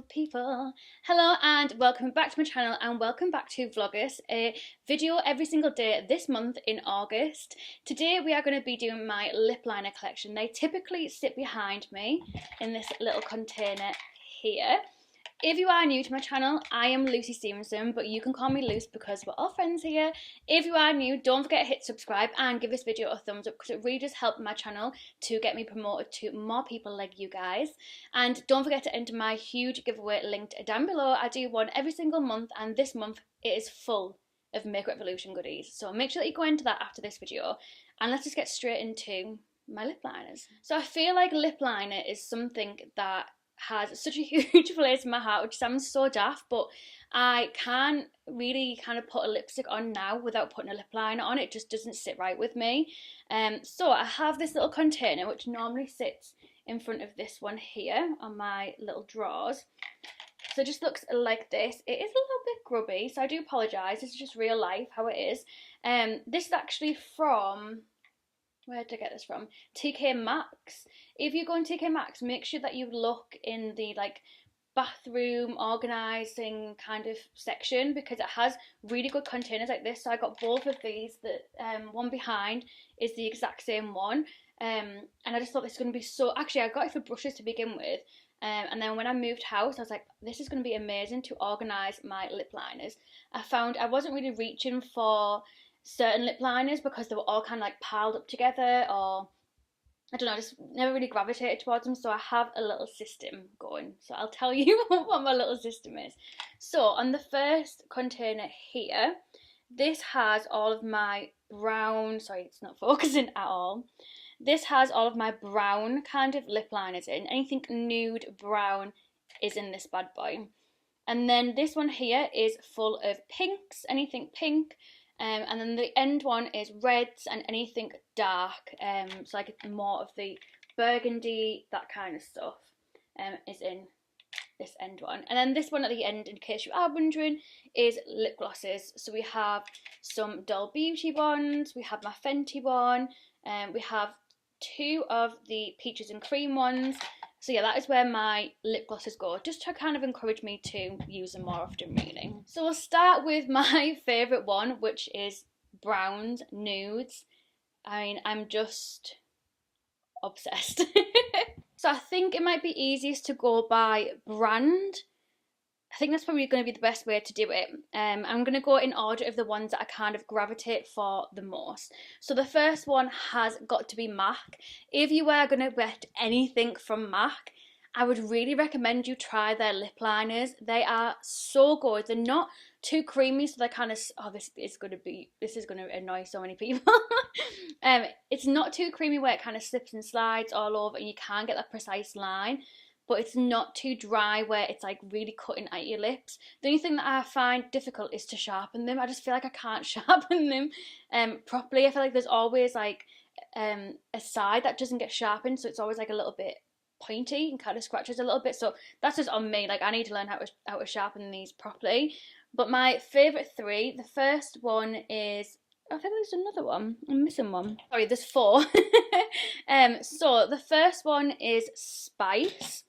beautiful people. Hello and welcome back to my channel and welcome back to Vlogmas, a video every single day this month in August. Today we are going to be doing my lip liner collection. They typically sit behind me in this little container here. If you are new to my channel, I am Luce Stephenson, but you can call me Luce because we're all friends here. If you are new, don't forget to hit subscribe and give this video a thumbs up because it really does help my channel to get me promoted to more people like you guys. And don't forget to enter my huge giveaway linked down below. I do one every single month, and this month it is full of Make Revolution goodies. So make sure that you go into that after this video. And let's just get straight into my lip liners. So I feel like lip liner is something that has such a huge place in my heart, which sounds so daft, but I can't really kind of put a lipstick on now without putting a lip liner on. It just doesn't sit right with me. So I have this little container which normally sits in front of this one here on my little drawers. So it just looks like this. It is a little bit grubby, so I do apologise. This is just real life, how it is. This is actually from... where did I get this from? TK Maxx. If you go on TK Maxx, make sure that you look in the bathroom organising kind of section because it has really good containers like this. So I got both of these. That one behind is the exact same one. And I just thought this was going to be so... Actually, I got it for brushes to begin with. And then when I moved house, I was like, this is going to be amazing to organise my lip liners. I found I wasn't really reaching for certain lip liners because they were all kind of piled up together, or I don't know, just never really gravitated towards them. So I have a little system going, so I'll tell you what my little system is. So on the first container here, this has all of my brown, sorry it's not focusing at all, this has all of my brown kind of lip liners in. Anything nude brown is in this bad boy. And then this one here is full of pinks, anything pink. And then the end one is reds and anything dark, so more of the burgundy, that kind of stuff, is in this end one. And then this one at the end, in case you are wondering, is lip glosses. So we have some Doll Beauty ones, we have my Fenty one, we have two of the peaches and cream ones. So yeah, that is where my lip glosses go, just to kind of encourage me to use them more often, really. So we'll start with my favourite one, which is browns, nudes. I mean, I'm just obsessed. So I think it might be easiest to go by brand. I think that's probably going to be the best way to do it. I'm going to go in order of the ones that I kind of gravitate for the most. So the first one has got to be MAC. If you are going to get anything from MAC, I would really recommend you try their lip liners. They are so good. They're not too creamy, so they're kind of... oh, this is going to annoy so many people. It's not too creamy where it kind of slips and slides all over and you can't get that precise line. But it's not too dry where it's really cutting at your lips. The only thing that I find difficult is to sharpen them. I just feel like I can't sharpen them properly. I feel like there's always a side that doesn't get sharpened, so it's always a little bit pointy and kind of scratches a little bit. So that's just on me. I need to learn how to sharpen these properly. But my favourite three, the first one is... I think there's another one. I'm missing one. Sorry, there's four. So the first one is Spice.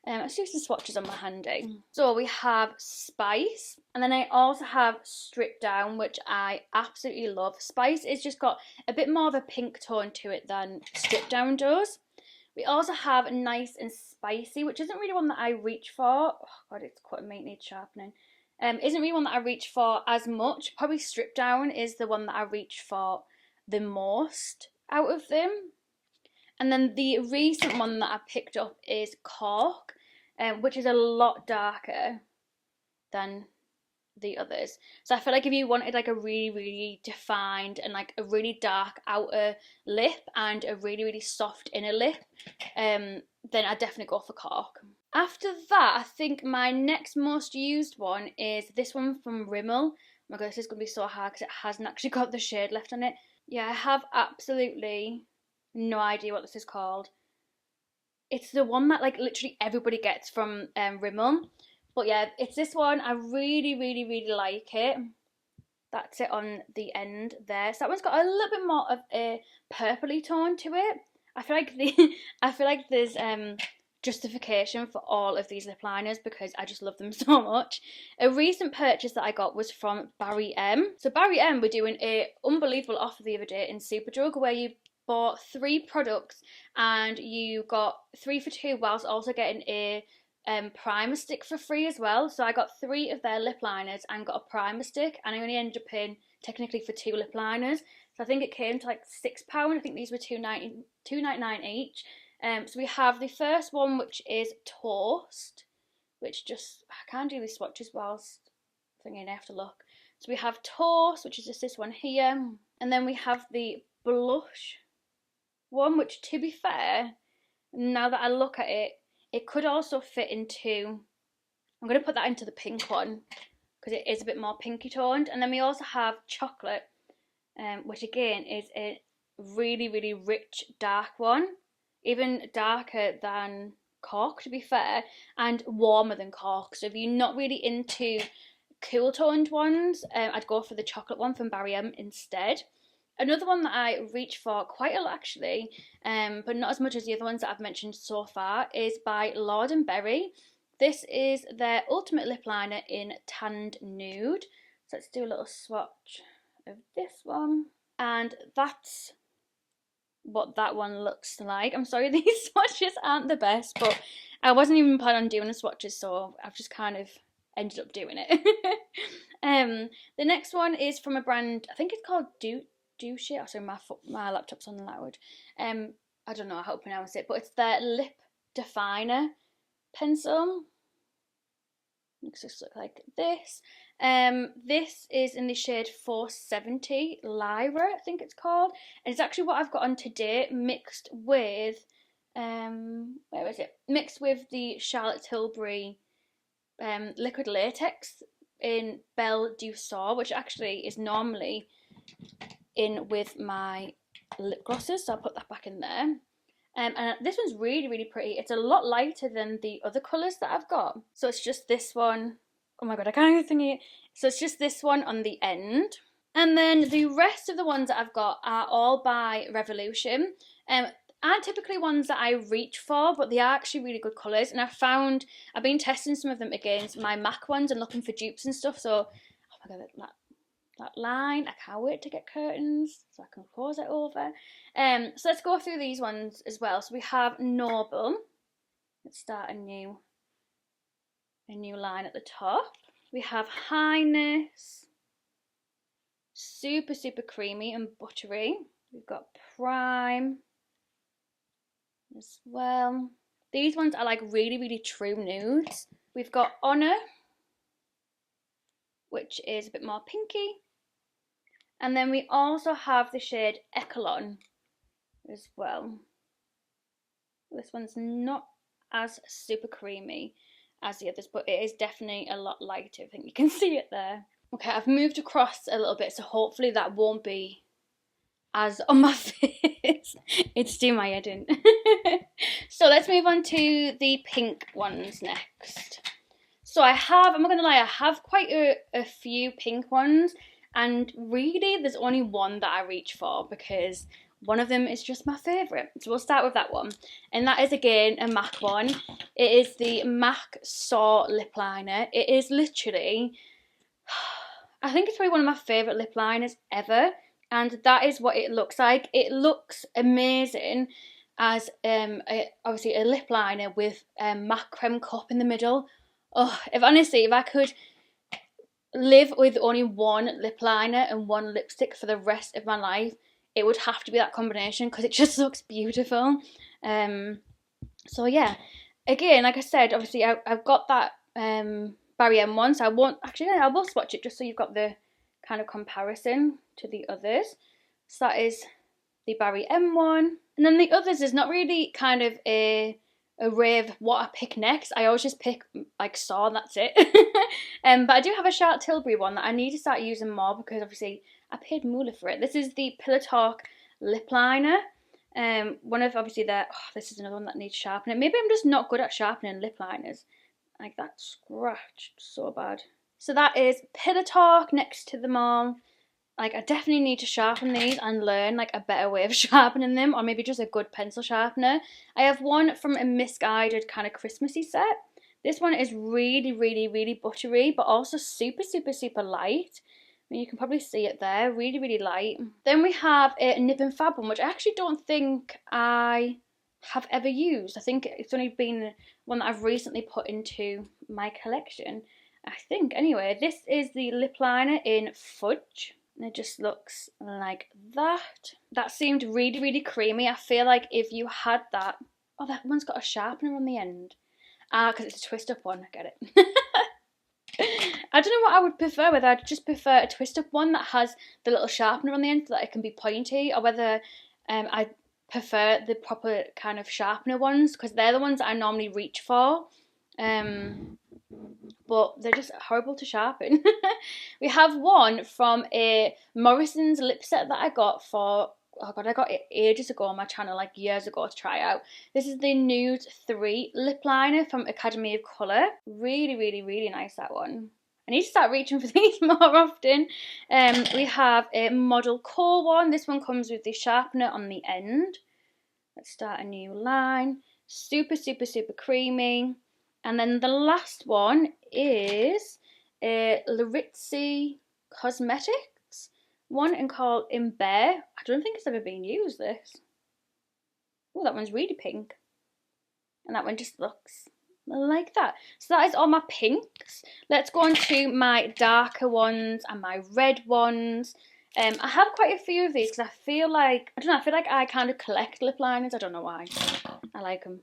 Let's use the swatches on my handy. So we have Spice, and then I also have Stripdown, which I absolutely love. Spice is just got a bit more of a pink tone to it than Stripdown does. We also have Nice and Spicy, which isn't really one that I reach for. Oh god, it's quite a needs sharpening. Isn't really one that I reach for as much. Probably Stripdown is the one that I reach for the most out of them. And then the recent one that I picked up is Cork, which is a lot darker than the others. So I feel like if you wanted a really, really defined and a really dark outer lip and a really, really soft inner lip, then I'd definitely go for Cork. After that, I think my next most used one is this one from Rimmel. Oh my god, this is going to be so hard because it hasn't actually got the shade left on it. Yeah, I have absolutely no idea what this is called. It's the one that literally everybody gets from Rimmel. But yeah, it's this one. I really, really, really like it. That's it on the end there. So that one's got a little bit more of a purpley tone to it. I feel like there's justification for all of these lip liners because I just love them so much. A recent purchase that I got was from Barry M. So Barry M were doing an unbelievable offer the other day in Superdrug where you bought 3 products and you got 3 for 2 whilst also getting a primer stick for free as well. So I got 3 of their lip liners and got a primer stick, and I only ended up paying technically for 2 lip liners. So I think it came to like £6. I think these were $2.99 each. So we have the first one, which is Toast, which just, I can't do these swatches whilst thinking, I have to look. So we have Toast, which is just this one here, and then we have the blush one, which, to be fair, now that I look at it, it could also fit into, I'm going to put that into the pink one because it is a bit more pinky toned. And then we also have Chocolate, which again is a really, really rich dark one, even darker than Cork, to be fair, and warmer than Cork. So if you're not really into cool toned ones, I'd go for the Chocolate one from Barry M instead. Another one that I reach for quite a lot actually, but not as much as the other ones that I've mentioned so far, is by Lord & Berry. This is their ultimate lip liner in Tanned Nude. So let's do a little swatch of this one. And that's what that one looks like. I'm sorry these swatches aren't the best, but I wasn't even planning on doing the swatches, so I've just kind of ended up doing it. The next one is from a brand, I think it's called Douche. Oh, sorry, my laptop's on loud. I don't know how to pronounce it, but it's their Lip Definer pencil. Looks just look like this. This is in the shade 470 Lyra, I think it's called, and it's actually what I've got on today, mixed with where is it? Mixed with the Charlotte Tilbury liquid latex in Belle du Soar, which actually is normally in with my lip glosses, so I'll put that back in there. And this one's really, really pretty. It's a lot lighter than the other colours that I've got. So it's just this one. Oh my god, I can't even think of it. So it's just this one on the end. And then the rest of the ones that I've got are all by Revolution. Aren't typically ones that I reach for, but they are actually really good colours. And I've been testing some of them against my MAC ones and looking for dupes and stuff. So, oh my god, that line, I can't wait to get curtains so I can close it over. So let's go through these ones as well. So we have Noble. Let's start a new line at the top. We have Highness, super, super creamy and buttery. We've got Prime as well. These ones are like really, really true nudes. We've got Honor, which is a bit more pinky. And then we also have the shade Echelon as well. This one's not as super creamy as the others, but it is definitely a lot lighter. I think you can see it there. Okay, I've moved across a little bit, so hopefully that won't be as on my face. It's doing my head in. So let's move on to the pink ones next. So I'm not going to lie, I have quite a few pink ones, and really there's only one that I reach for because one of them is just my favourite. So we'll start with that one, and that is again a MAC one. It is the MAC Soar lip liner. It is literally, I think it's probably one of my favourite lip liners ever, and that is what it looks like. It looks amazing as obviously a lip liner with MAC Creme Cup in the middle. Oh, if I could live with only one lip liner and one lipstick for the rest of my life, it would have to be that combination because it just looks beautiful. So yeah, again, like I said, obviously I've got that Barry M one, so I will swatch it just so you've got the kind of comparison to the others. So that is the Barry M one, and then the others is not really kind of a array of what I pick next. I always just pick like Soar and that's it. But I do have a Charlotte Tilbury one that I need to start using more because obviously I paid moolah for it. This is the Pillow Talk lip liner. One of obviously this is another one that needs sharpening. Maybe I'm just not good at sharpening lip liners. Like that scratched so bad. So that is Pillow Talk next to them all. like I definitely need to sharpen these and learn like a better way of sharpening them, or maybe just a good pencil sharpener. I have one from a Misguided kind of Christmassy set. This one is really buttery, but also super light. I mean, you can probably see it there, really light. Then we have a Nib and Fab one, which I actually don't think I have ever used. I think it's only been one that I've recently put into my collection, I think. Anyway, this is the lip liner in Fudge. And it just looks like that. That seemed really creamy. I feel like if you had that... Oh, that one's got a sharpener on the end. Ah, because it's a twist-up one. I get it. I don't know what I would prefer, whether I'd just prefer a twist-up one that has the little sharpener on the end so that it can be pointy, or whether I prefer the proper kind of sharpener ones, because they're the ones that I normally reach for. But they're just horrible to sharpen. We have one from a Morrison's lip set that I got for, oh god, I got it ages ago on my channel, like years ago, to try out. This is the Nude 3 lip liner from Academy of Colour. Really nice, that one. I need to start reaching for these more often. We have a Model Core one. This one comes with the sharpener on the end. Let's start a new line. Super creamy. And then the last one is a Larizzi Cosmetics one and called In Bear. I don't think it's ever been used, this. Oh, that one's really pink. And that one just looks like that. So that is all my pinks. Let's go on to my darker ones and my red ones. I have quite a few of these because I feel like, I don't know, I feel like I kind of collect lip liners. I don't know why. I like them.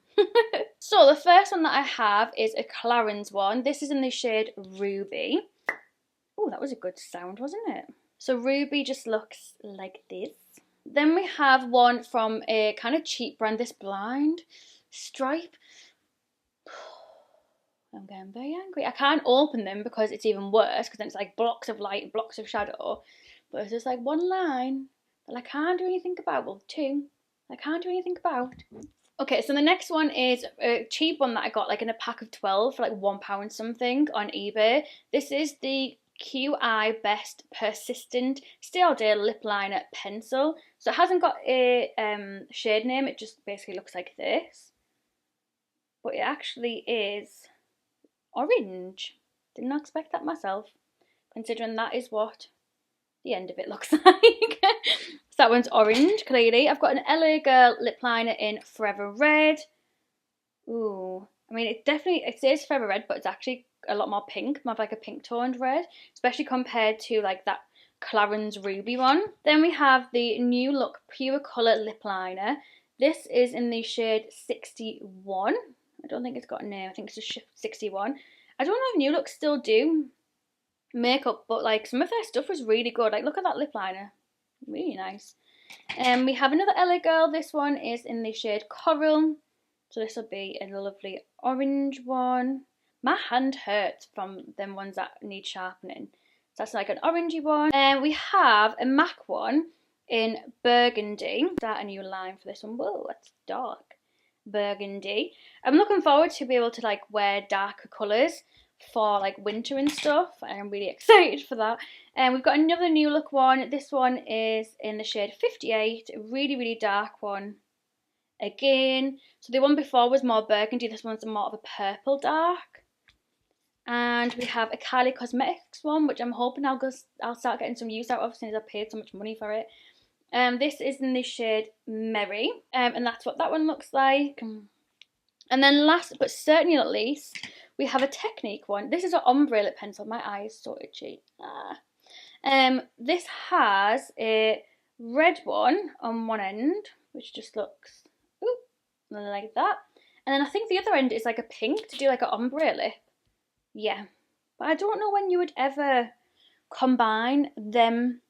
So the first one that I have is a Clarins one. This is in the shade Ruby. Oh, that was a good sound, wasn't it? So Ruby just looks like this. Then we have one from a kind of cheap brand, this Blind Stripe. I'm getting very angry. I can't open them because it's even worse, because then it's like blocks of light and blocks of shadow. But it's just like one line that I can't do anything about. Well, two I can't do anything about. Okay, so the next one is a cheap one that I got like in a pack of 12 for like £1 something on eBay. This is the QI Best Persistent Stay All Day Lip Liner Pencil. So it hasn't got a shade name, it just basically looks like this. But it actually is orange. Did not expect that myself, considering that is what the end of it looks like. So that one's orange, clearly. I've got an LA Girl lip liner in Forever Red. Ooh, I mean, it says Forever Red, but it's actually a lot more pink, more like a pink toned red, especially compared to like that Clarins Ruby one. Then we have the New Look Pure Colour lip liner. This is in the shade 61. I don't think it's got a name. I think it's just 61. I don't know if New Look still do makeup, but like some of their stuff was really good. Like, look at that lip liner, really nice. We have another LA Girl. This one is in the shade Coral, so this will be a lovely orange one. My hand hurts from them ones that need sharpening, so that's like an orangey one. And we have a MAC one in Burgundy. Start a new line for this one. Whoa, that's dark. Burgundy. I'm looking forward to be able to like wear darker colours for like winter and stuff. I'm really excited for that. And we've got another New Look one. This one is in the shade 58, a really dark one again. So the one before was more burgundy, this one's more of a purple dark. And we have a Kylie Cosmetics one, which I'm hoping I'll start getting some use out of since I paid so much money for it. This is in the shade Merry, and that's what that one looks like. And then last but certainly not least, we have a Technique one. This is an ombre lip pencil. My eye is so itchy. This has a red one on one end, which just looks like that. And then I think the other end is like a pink to do like an ombre lip. Yeah, but I don't know when you would ever combine them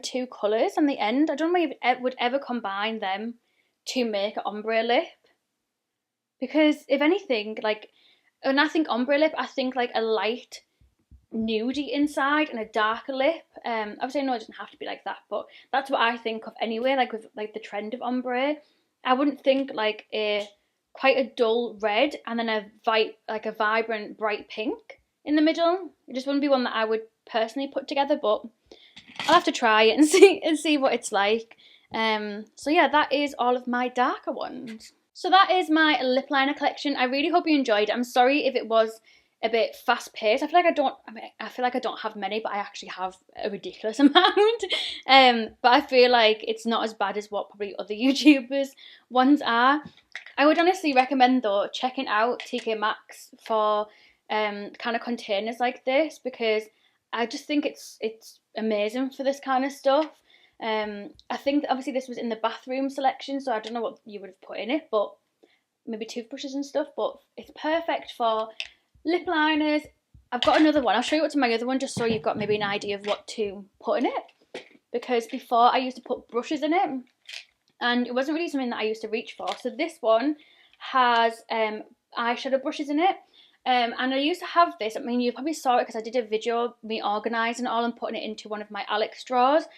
two colours on the end. I don't know if you would ever combine them to make an ombre lip. Because if anything, like, when I think ombre lip, I think like a light nudie inside and a darker lip. Obviously, I know it doesn't have to be like that, but that's what I think of anyway, like with like the trend of ombre. I wouldn't think like quite a dull red and then a vibrant bright pink in the middle. It just wouldn't be one that I would personally put together, but I'll have to try it and see what it's like. So yeah, that is all of my darker ones. So that is my lip liner collection. I really hope you enjoyed it. I'm sorry if it was a bit fast paced. I feel like I don't have many, but I actually have a ridiculous amount. But I feel like it's not as bad as what probably other YouTubers ones are. I would honestly recommend though checking out TK Maxx for kind of containers like this, because I just think it's amazing for this kind of stuff. I think obviously this was in the bathroom selection, so I don't know what you would have put in it, but maybe toothbrushes and stuff. But it's perfect for lip liners. I've got another one. I'll show you what's in my other one just so you've got maybe an idea of what to put in it. Because before I used to put brushes in it, and it wasn't really something that I used to reach for. So this one has eyeshadow brushes in it. And I used to have this. I mean, you probably saw it because I did a video me organising it all and putting it into one of my Alex straws.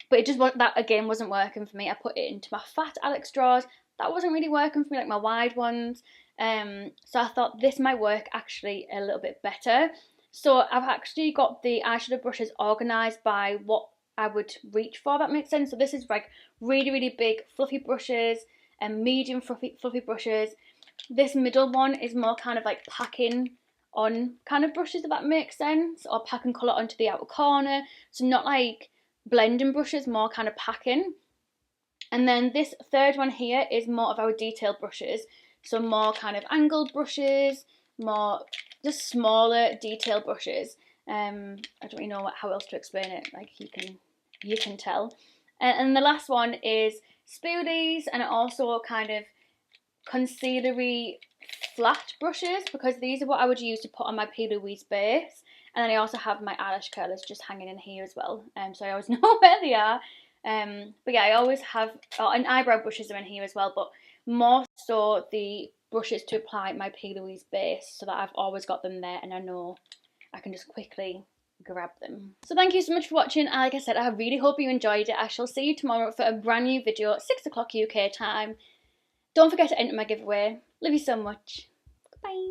But it just that again wasn't working for me. I put it into my fat Alex straws. That wasn't really working for me, like my wide ones. So I thought this might work actually a little bit better. So I've actually got the eyeshadow brushes organised by what I would reach for, that makes sense. So this is like really, really big fluffy brushes and medium fluffy brushes. This middle one is more kind of like packing on kind of brushes, if that makes sense, or packing colour onto the outer corner. So not like blending brushes, more kind of packing. And then this third one here is more of our detail brushes, so more kind of angled brushes, more just smaller detail brushes. I don't really know how else to explain it, like you can tell. And the last one is spoolies, and also kind of concealery flat brushes, because these are what I would use to put on my P. Louise base. And then I also have my eyelash curlers just hanging in here as well, so I always know where they are. But yeah, I always have, and eyebrow brushes are in here as well, but more so the brushes to apply my P. Louise base, so that I've always got them there and I know I can just quickly grab them. So thank you so much for watching. Like I said, I really hope you enjoyed it. I shall see you tomorrow for a brand new video at 6 o'clock UK time. Don't forget to enter my giveaway. Love you so much. Bye.